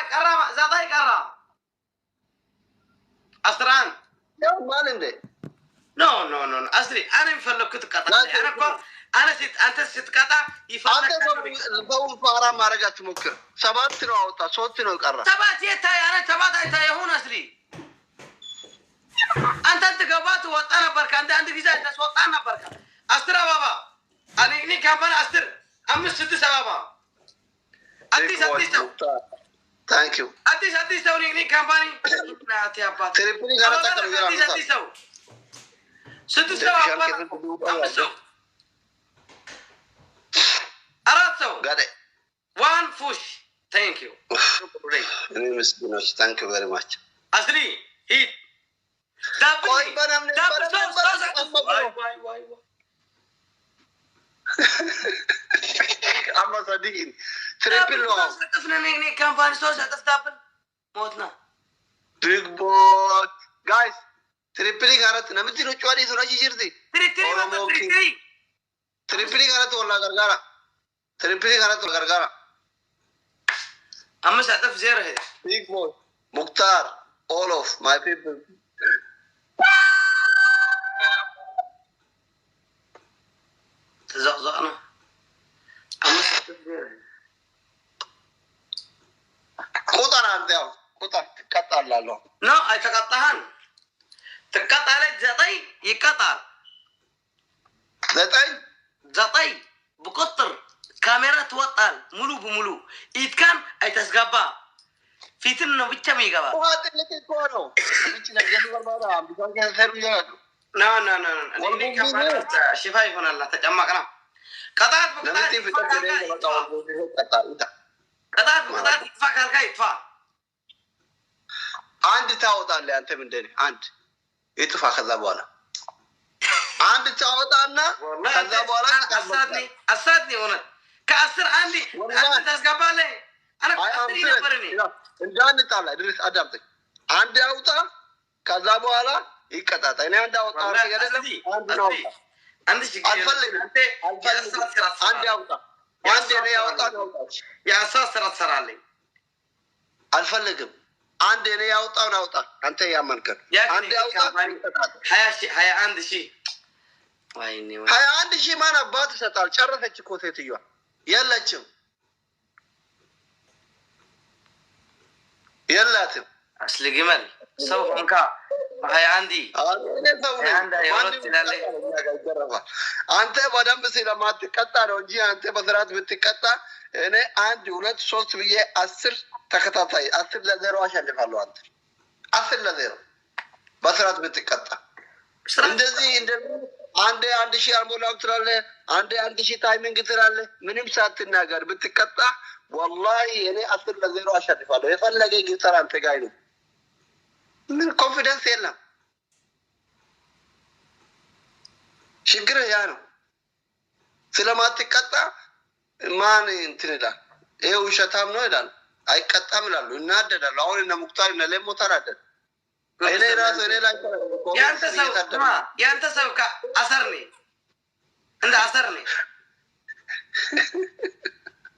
كرام زاتاي كرام أستران يا مالندي نو أصلي أنا مفلك تقطع أنا كم أنا أنت ستقطع يفلك البول فارا ما رجعت ممكن سبات تنو أو صوت تنو كرام سبات يتاي أنا سبات يتاي هون أصلي أنت قبات وطنا بركة أنت جزء أنت وطنا بركة أسترا بابا أنا إني كمان أستر أمس ست سبابا أتيس Thank you. أتيس إني كمباني ناتي أبا تريبني كارا تكرر أتيس ست سبابا أمس أراتسو Got it. one push thank you Thank you very much. أصلي هيت Koi banam ne واي أما صديقين تريبل لو طفنا نيني كامباني سوسة تفتابل موتنا big boy guys تريبل كارت نمتي لو چواري سورا جيرتي تريبل كارت ولا غرغرا تريبل كارت ولا غرغرا أما ساتف زير هذا big boy مختار all of my people تزقزقنا أما ساتف زير قطر عندهم قطر تقطع لالو نو أي تقطعهن تقطع لك زطي يقطع زطي بقطر كاميرا توطال ملو بملو إذ كان أي تسقبا في تنو بيتشمي يقبا وهذا اللي تقوله بيتشنا جنوب البارام بيقول كذا ثير مجال لا أنا كمان شفاي هنا الله تجمع كلام قطعت نمتي في تجربة قطعت يتفاك هالكا يتفاك عندي تعود على أنت من دني عندي يتفاك كذا بولا عندي تعود عنا كذا بولا أسدني هنا كأسر عندي تسقبا لي أنا كأسري نفرني إنجاني تعالى درس أدمتك عندي أوتا كذا بولا يكتات أنا عندي أوتا عندي شيء عندي أوتا عندي أنا أوتا يا أساس سر علي الفلقم عندي أنا أوتا أنت يا منكر عندي أوتا هيا عندي شيء هيا عندي شيء ما أنا بات ستال شرط هتشكوثي تيجوا يلا شو يلا تم أصل جمال سوف أنكا هيا عندي أنت بدم بس لما تكتا رونجي أنت بسرعة بتكتا أنا عندي ولد صوت بيه أسر تكتاتاي أسر لذيرو عشان يفعلوا أنت أسر لذيرو بسرعة بتكتا إندزي عندي شيء أرمولا أكتراله عندي شيء تايمينج كتراله منهم ساعات الناقر بتكتا والله يعني أسر لذيرو عشان يفعلوا يفعل لقي كتر أنت قايلو من confidence يلا شكرا يانو سلامات كتا ما نتندا إيه وشتام نويدان أي كتا ملالو ناددا لون إن مختار إن لم متردد إني راس إني لا يانت سو كا أسرني عند أسرني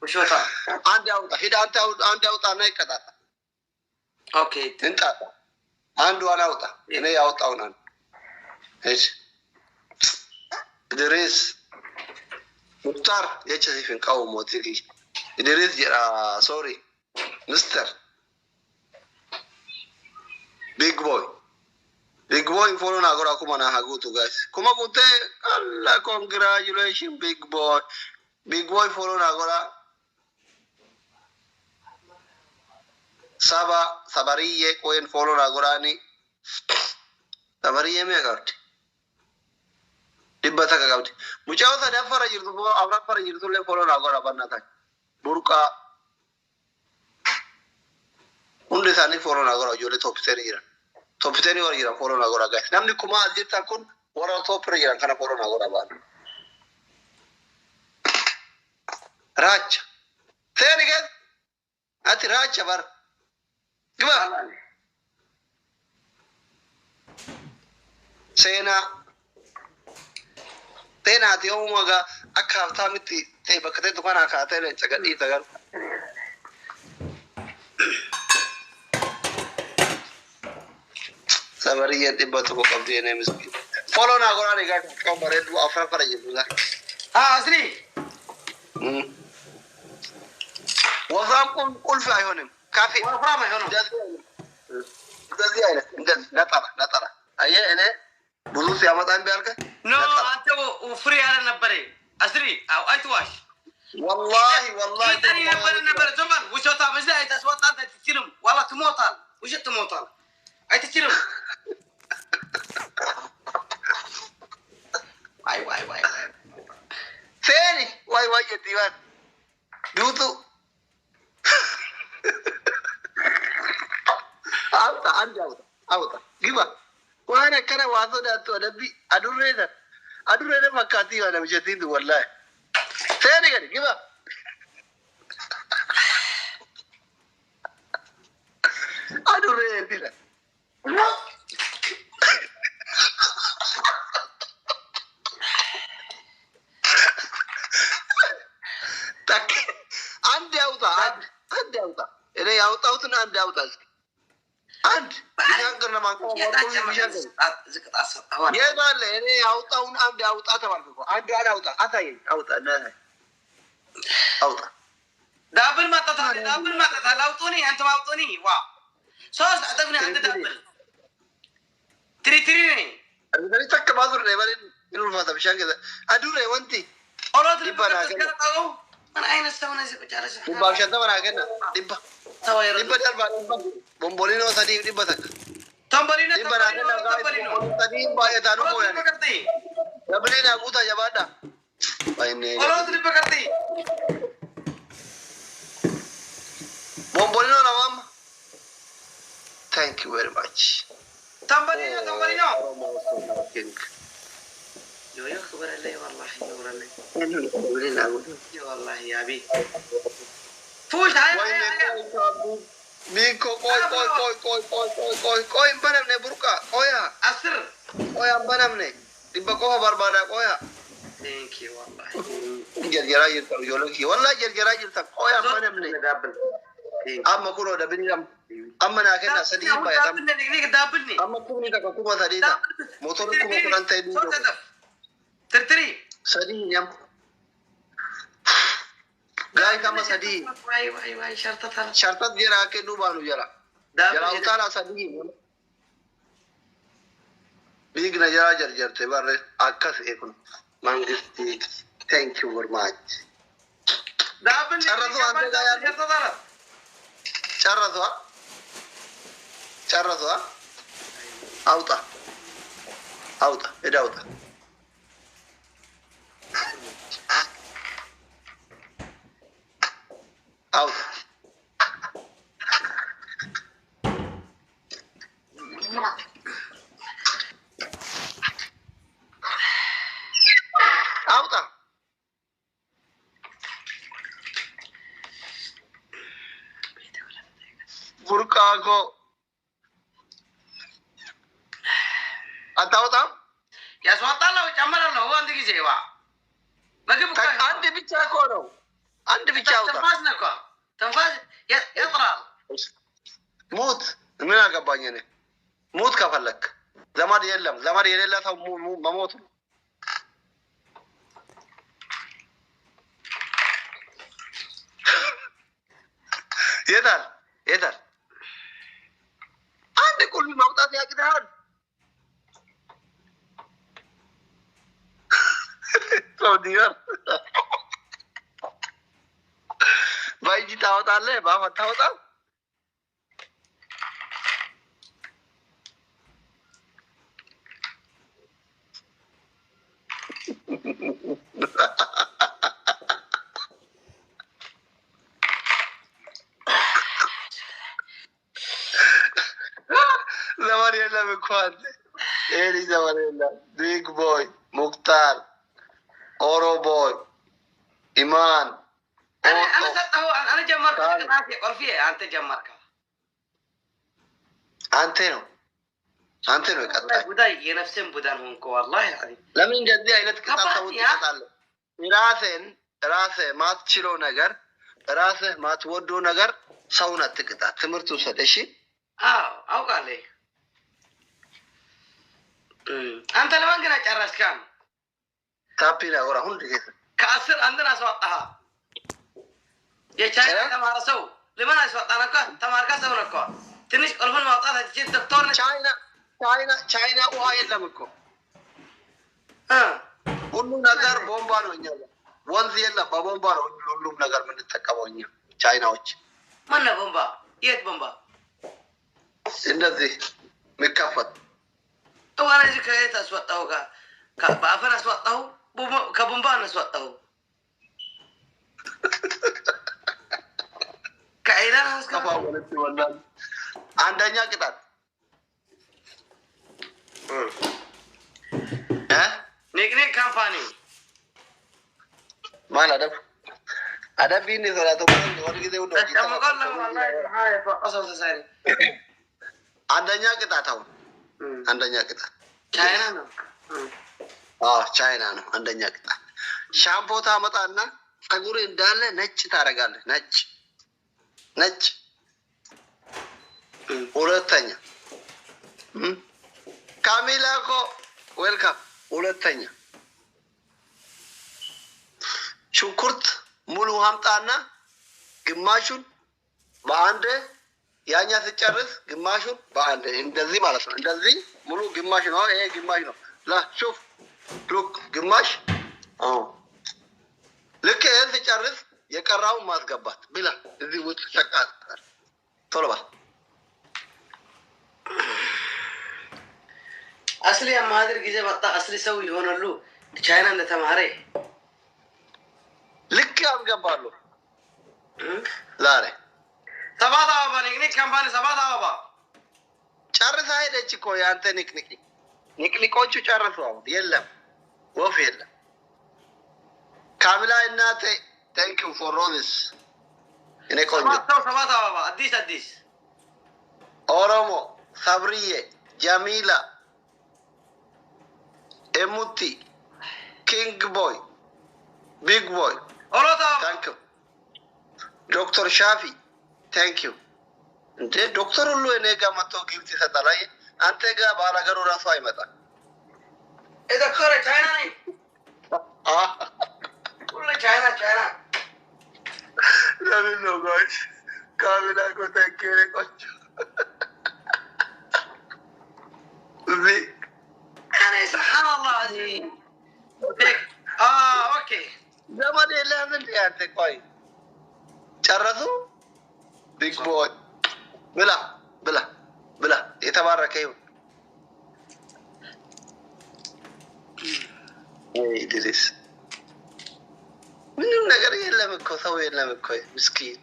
وشوتا عندي أوتا هيدا عندي أوتا ناي كتا أوكي انت عنده أنا أوتا إني أوتا ونان إيش إدريس مختار يجلس في قوم موتيكي إدريس سوري مستر big boy follow na agora kuma na hagutu guys kuma kute Allah congratulations big boy follow na agora sabariye koen follow na agora ni sabariye me agati dibata ka gauti muchaw sa dafara jirtu bo abra para jirtu le follow na agora banata burka unde sani follow na agora jole top 10 ira top 10 wala ira follow na agora guys namni kuma ajirta kun wala top ira kana follow na agora ban racha thani guys ati racha bar gba sena tena ati omaga akafta miti te bakate dukana ka tele chagadi tagar سبرية تبتو قبضي أنا مسكين فلونا قراني قاعد كم بريد وأفرا فرجت ولا أصلي وفرامكم كل في عيونهم كافي وفرام يهونم جزء نطلع أيه أنا بلوس يا مطعم بيالك نو أنت وفري على نبري أصلي أو أيتواش والله تاني نبر زمان وش طاب إزاي تصوت أنت تتكلم والله تموتال وش تموتال أي تتكلم واي ثاني واي يا ديوان دوتو أوتا جيبا وانا كنا واثو داتو نبي أدورنا مكاتي وانا مجتين دو والله ثاني كده جيبا أدورنا دينا tak ande auta ene auta ande auta and bisangar na manko ye balle ene auta ande auta tabarko ande auta ataye auta na auta دابل ما تطلع لاوطوني انت ما اوطوني وا صوص عطفني عند دابل تري انا تك بازر ليبل يقول فاضي بشان كذا ادوري وانتي اولاد اللي انا اين استونا زي بجالس دبا شنطه انا كنا دبا توير دبا دبا بومبولينو سدي دبا تك تمبرينا دبا تمبرينو سدي باي تانو كو يعني دبلينا ابوتا جبادا بايني اولاد اللي بكرتي بومبولينو نوام thank you very much تمبرينا يا خبر الله والله نور الله يا والله يا ابي فوش هاي ميكو كوي بنامني بركا كويا أسر كويا بنامني تبقى كوها بربادا كويا thank you والله جرجرا يرتم يولكي والله جرجرا يرتم كويا بنامني أما كورو دبني أما ناكنا سدي بايا دابلني أما كوني تكاكوما سدي تا موتور كوما كوران تيدي ترتري سدي يم غاي كما سدي واي شرطة شرطة جرا ke dubanu jara jara utara sadi big na jara jar te barre akas ekun mangisti thank you very much دابلني شرطة ante gaya charrazo auta eda auta auta burkago atauta يا سوات الله وجمال الله هو عندك جيوا ما جيبك andi bicha kono andi bicha auta تنفاز يطرال موت من أقبانينه موت كفلك زمان يلم ثم مموت يدل عندي كل موتات يا جدعان سعودية بايجي تاوت عليه بابا تاوت زمان يلا بكوان ايري زمان يلا بيج بوي مختار اورو بوي ايمان انا جمرك انا قرفيه انت جمرك انتينو يقطع بداي نفسين بدان هونك والله العظيم لمن جدي ايلت قطع وتقطع راسه ما تشيلو ነገር راسه ما تودو ነገር ሰውነት ትቅጣ ትምርቱ ሰደሽ አውቃለሁ أنت لما قلنا جرس كان تابينا ورا هون دقيقة كأسر عندنا سوطها يا شاينا تمارا سو لما نسوط أنا كان تمارا كسبنا كان تنش ألفون ما طلعت تجي دكتور ቻይና ውሃ የለም እኮ ሁሉ ነገር ቦምባ ነው። እኛ ወንዝ የለም፣ በቦምባ ነው ሁሉም ነገር የምንጠቀመው እኛ ቻይናዎች። ማነው ቦምባ? የት ቦምባ? እንደዚህ የሚከፈት ዋና እዚህ ከየት አስወጣሁ? በአፈር አስወጣሁ፣ ከቦምባ አስወጣሁ። ከኢራን አስገባ። አንደኛ ቅጣት ኒክኒክ ካምፓኒ ማን አደብ ቢኒ ሰላቶ ወር ጊዜ ሁሉ አንደኛ ቅጣት አሁን አንደኛ ቅጣት ቻይና ነው። ቻይና ነው አንደኛ ቅጣት። ሻምፖ ታመጣና ጸጉር እንዳለ ነጭ ታደርጋለህ። ነጭ ሁለተኛ ካሚላ እኮ ዌልካም። ሁለተኛ ሽንኩርት ሙሉ ሀምጣና ግማሹን በአንድ ያኛ ስጨርስ ግማሹን በአንድ እንደዚህ ማለት ነው። እንደዚህ ሙሉ ግማሽ ነው። ይሄ ግማሽ ነው። ሹፍ ሉክ ግማሽ። ልክ ይህን ስጨርስ የቀራውን ማስገባት ብላ እዚህ ውስጥ ሸቃል ቶሎ በል። አስሊ የማድር ጊዜ መጣ። አስሊ ሰው ይሆናሉ። ቻይና እንደተማረ ልክ ያስገባሉ። ዛሬ ሰባት አበባ ኒክኒክ ካምፓኒ ሰባት አበባ ጨርሳ ሄደች እኮ የአንተ ኒክኒኮቹ ጨርሱ። አሁን የለም ወፍ የለም። ካሚላ እናቴ ቴንክ ዩ ፎር ሮዚስ። እኔ ቆንጆ ሰባት አበባ አዲስ ኦሮሞ ሰብርዬ ጀሚላ ኤሙቲ ኪንግ ቦይ ቢግ ቦይ ታንክ ዩ ዶክተር ሻፊ ታንክ ዩ። እንዴ ዶክተር ሁሉ እኔ ጋር መጥቶ ጊፍት ይሰጣል። አንተ ጋር ባላገሩ ራሱ አይመጣም። ዶክተር ቻይና ነኝ ሁሉ ቻይና ለምን ነው ጋሽ ካሚላ እኮ ተከረ ቆንጆ እዚህ እኔ ስብሓንላህ እዚህ ኦኬ ዘመድ የለህም እንዴ አንተ? ቆይ ጨረሱ። ቢግ ቦይ ብላ የተባረከ ይሁን። ድሬስ ምንም ነገር የለም እኮ ሰው የለም እኮ ምስኪን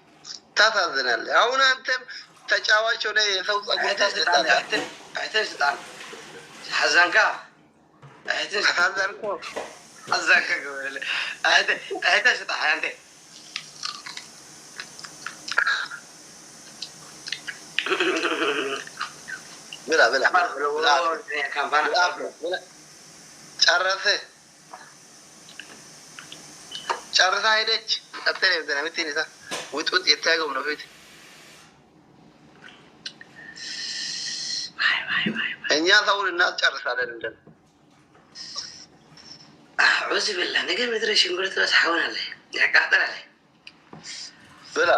ታሳዝናለህ። አሁን አንተም ተጫዋች ሆነ የሰው ጸጉር ታስጣለህ። አይተስጣል ሐዘንካ ታሳዘንኩ ሐዘንካ ገበለ አይተስጣ አንተ ብላ ካምፓኒ ጨርሳ ሄደች። ቀጥታ ምትኔታ ውጥ የታገው ነው ፊት እኛ ሰውን እናስጨርሳለን። እንደ አዑዝ ቢላህ ነገር ምድረ ሽንኩርት በስ ሐወናለ ያቃጥላል። ብላ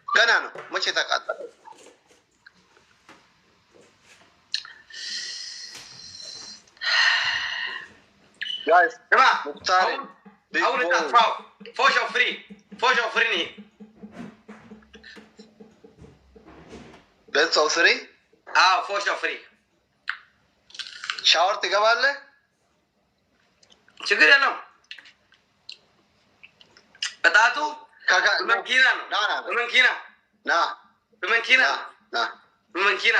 ገና ነው። መቼ ተቃጠለ? ጋይስ ሙክታር ፎሾ ፍሪ በሰው ፍሪ ፎሾ ፍሪ ሻወር ትገባለህ። ችግር የለውም። በጣቱ በመኪና ነው። በመኪና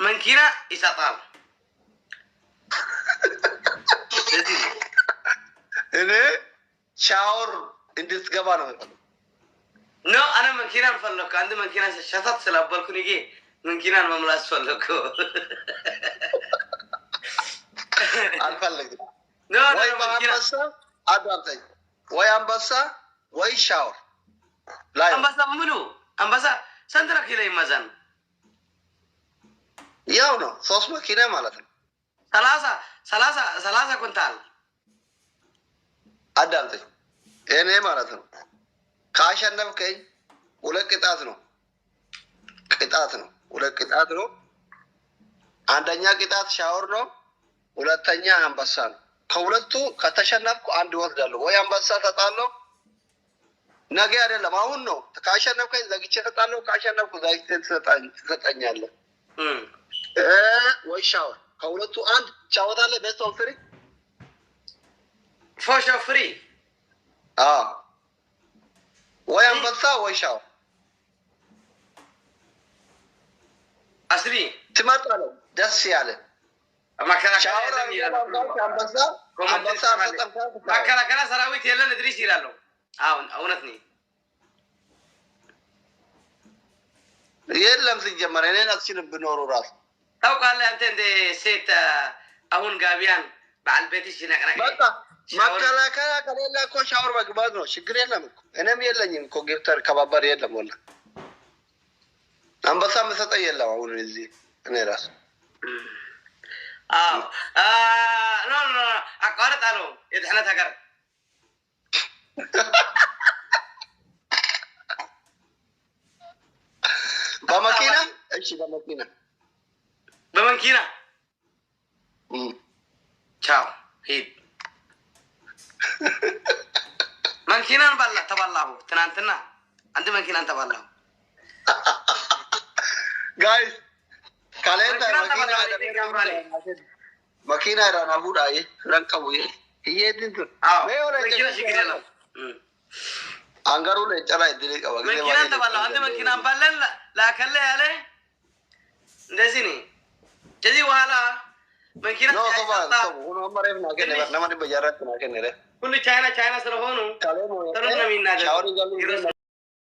መንኪና ይሰጣል። እኔ ሻወር እንድትገባ ነው። ኖ አነ መኪናን ፈለኩ አንድ መኪና ሸታት ስላበልኩ ንጌ መኪናን መምላስ ፈለኩ አልፈልግም ኖ ወይ አንበሳ አዳምጠኝ ወይ አንበሳ ወይ ሻወር ላይ አንበሳ ምኑ አንበሳ ሰንትራ ኪሎ ይመዛን ያው ነው 3 መኪና ማለት ነው 30 ኩንታል አዳምጠኝ እኔ ማለት ነው ካሸነፍከኝ ሁለት ቅጣት ነው ሁለት ቅጣት ነው አንደኛ ቅጣት ሻወር ነው ሁለተኛ አንበሳ ነው ከሁለቱ ከተሸነፍኩ አንድ ወስዳለሁ ወይ አንበሳ ተጣለው ነገ አይደለም አሁን ነው ካሸነፍከኝ ዘግቼ ተጣለው ካሸነፍኩ ዘግቼ ትሰጣኛለህ ወይ ሻወር ከሁለቱ አንድ ጫወታለህ ቤስት ኦፍ ፍሪ ፎሽ ኦፍ ፍሪ ወይ አንበሳ ወይ ሻወር አስሪ ትመርጣለህ ደስ ያለ መከላከያ ሰራዊት የለን እድሪስ ይላሉ አሁን እውነት ነው የለም ሲጀመር እኔን አትችልም ብኖሩ ራሱ ታውቃለህ አንተ እንደ ሴት አሁን ጋቢያን በአልቤትሽ ነቅነቅ በቃ መከላከያ ከሌላ እኮ ሻወር መግባት ነው ችግር የለም እኮ እኔም የለኝም እኮ ጊፍተር ከባባድ የለም ወላ አንበሳ መሰጠኝ የለም አሁን እዚህ እኔ ራሱ ኖ አቋርጣለሁ የድሕነት ሀገር በመኪና እሺ በመኪና ቻው ሂድ መኪናን ተባላሁ ትናንትና አንድ መኪናን ተባላሁ ጋይስ ካሌንዳ መኪና ራና ሁዳዬ ረንቀቡ ይሄድን አንገሩ ላይ ጨላ ይድል ቀባ መኪና ተባላሁ አንድ መኪናን ባለን ላከለ ያለ እንደዚህ ነው ከዚህ በኋላ መኪና ነው ተባለ ሁሉ አማራጭ ናገለ ለማን በያራት ናገለ ሁሉ ቻይና ስለሆኑ ተረነ ሚናደ